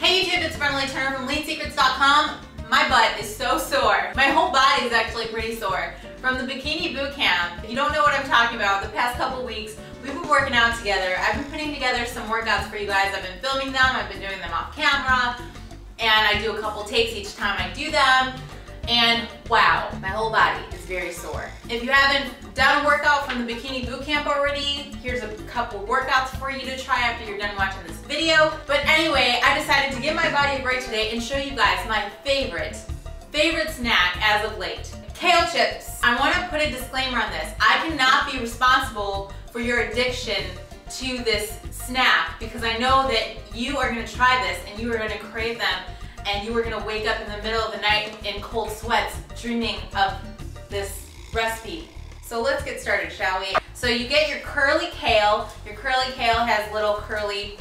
Hey YouTube, it's Brenda from leansecrets.com. My butt is so sore. My whole body is actually pretty sore. From the bikini boot camp, if you don't know what I'm talking about, the past couple weeks, we've been working out together. I've been putting together some workouts for you guys. I've been filming them, I've been doing them off camera, and I do a couple takes each time I do them. And wow, my whole body is very sore. If you haven't done a workout from the bikini boot camp already, here's a couple workouts for you to try after you're done watching this video. But anyway, I decided to give my body a break today and show you guys my favorite snack as of late. Kale chips. I want to put a disclaimer on this. I cannot be responsible for your addiction to this snack because I know that you are going to try this and you are going to crave them and you are going to wake up in the middle of the night in cold sweats dreaming of this recipe. So let's get started, shall we? So you get your curly kale. Your curly kale has little curly,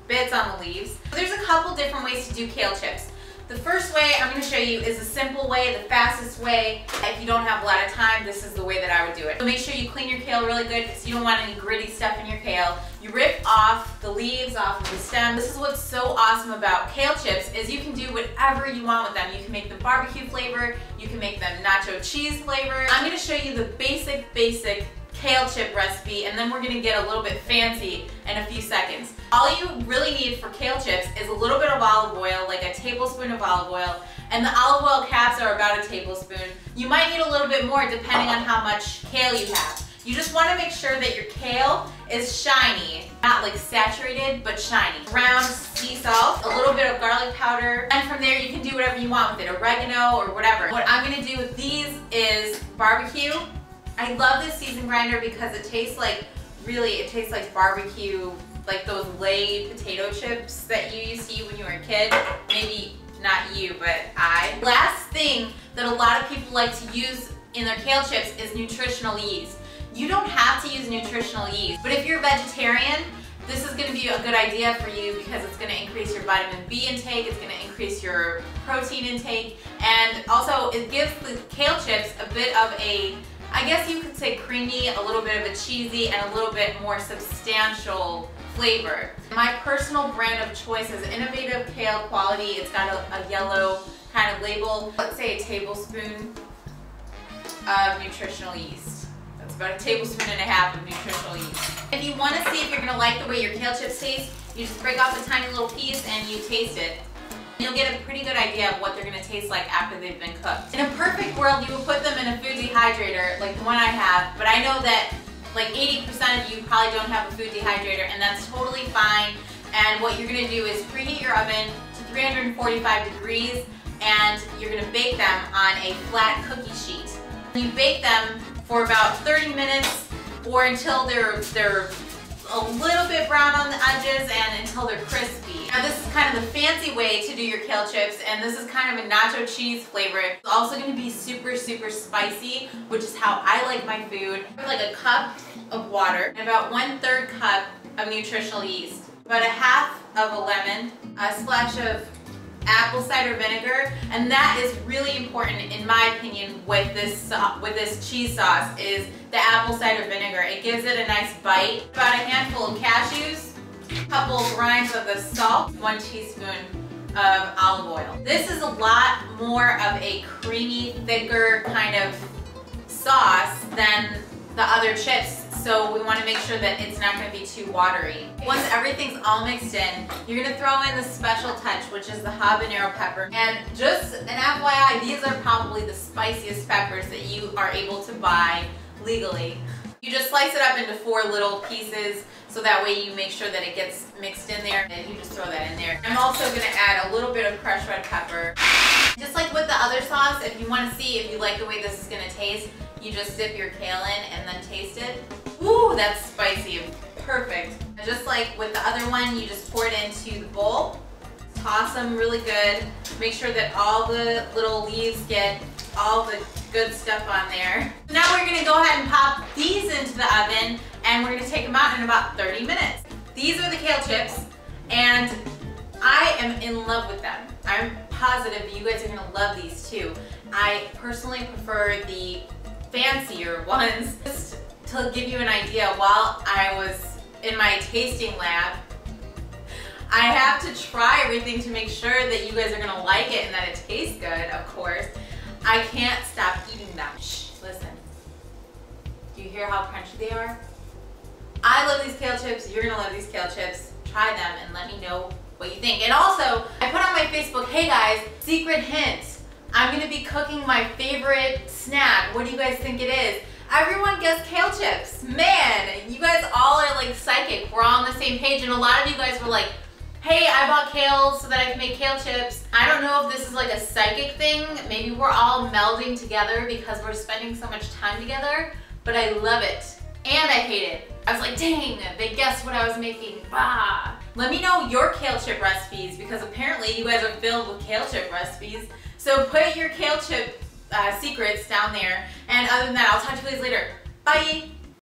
bits on the leaves. There's a couple different ways to do kale chips. The first way I'm going to show you is the simple way, the fastest way. If you don't have a lot of time, this is the way that I would do it. So make sure you clean your kale really good because you don't want any gritty stuff in your kale. You rip off the leaves off of the stem. This is what's so awesome about kale chips is you can do whatever you want with them. You can make them barbecue flavor, you can make them nacho cheese flavor. I'm going to show you the basic kale chip recipe, and then we're going to get a little bit fancy in a few seconds. All you really need for kale chips is a little bit of olive oil, like a tablespoon of olive oil, and the olive oil caps are about a tablespoon. You might need a little bit more depending on how much kale you have. You just want to make sure that your kale is shiny, not like saturated, but shiny. Ground sea salt, a little bit of garlic powder, and from there you can do whatever you want with it, oregano or whatever. What I'm going to do with these is barbecue. I love this season grinder because it tastes like, it tastes like barbecue, like those Lay's potato chips that you used to eat when you were a kid. Maybe not you, but I. Last thing that a lot of people like to use in their kale chips is nutritional yeast. You don't have to use nutritional yeast, but if you're a vegetarian, this is going to be a good idea for you because it's going to increase your vitamin B intake, it's going to increase your protein intake, and also it gives the kale chips a bit of a, I guess you could say creamy, a little bit of a cheesy, and a little bit more substantial flavor. My personal brand of choice is Innovative Kale Quality. It's got a yellow kind of label. Let's say a tablespoon of nutritional yeast. That's about a tablespoon and a half of nutritional yeast. If you want to see if you're going to like the way your kale chips taste, you just break off a tiny little piece and you taste it. You'll get a pretty good idea of what they're going to taste like after they've been cooked. In a perfect world, you would put them in a food dehydrator like the one I have, but I know that like 80% of you probably don't have a food dehydrator, and that's totally fine. And what you're going to do is preheat your oven to 345 degrees, and you're going to bake them on a flat cookie sheet. You bake them for about 30 minutes or until they're a little bit brown on the edges and until they're crispy. Now this is kind of the fancy way to do your kale chips, and this is kind of a nacho cheese flavor. It's also going to be super spicy, which is how I like my food. Like a cup of water and about 1/3 cup of nutritional yeast, about a half of a lemon, a splash of apple cider vinegar, and that is really important in my opinion with this cheese sauce is the apple cider vinegar. It gives it a nice bite. About a handful of cashews, a couple of grinds of the salt, 1 teaspoon of olive oil. This is a lot more of a creamy, thicker kind of sauce than the other chips, so we want to make sure that it's not going to be too watery. Once everything's all mixed in, you're going to throw in the special touch, which is the habanero pepper. And just an FYI, these are probably the spiciest peppers that you are able to buy legally. You just slice it up into 4 little pieces so that way you make sure that it gets mixed in there, and you just throw that in there. I'm also going to add a little bit of crushed red pepper. Just like with the other sauce, if you want to see if you like the way this is going to taste, you just dip your kale in and then taste it. Ooh, that's spicy and perfect. And just like with the other one, you just pour it into the bowl. Toss them really good. Make sure that all the little leaves get all the good stuff on there. Now we're going to go ahead and pop these into the oven, and we're going to take them out in about 30 minutes. These are the kale chips, and I am in love with them. I'm positive you guys are going to love these too. I personally prefer the fancier ones. Just to give you an idea, while I was in my tasting lab, I have to try everything to make sure that you guys are gonna like it and that it tastes good, of course. I can't stop eating them. Shh, listen. Do you hear how crunchy they are? I love these kale chips. You're gonna love these kale chips. Try them and let me know what you think. And also, I put on my Facebook, hey guys, secret hint. I'm gonna be cooking my favorite snack. What do you guys think it is? Everyone guessed kale chips. Man, you guys all are like psychic. We're all on the same page, and a lot of you guys were like, hey, I bought kale so that I can make kale chips. I don't know if this is like a psychic thing. Maybe we're all melding together because we're spending so much time together, but I love it. And I hate it. I was like, dang, they guessed what I was making. Bah. Let me know your kale chip recipes because apparently you guys are filled with kale chip recipes. So put your kale chip secrets down there. And other than that, I'll talk to you guys later. Bye.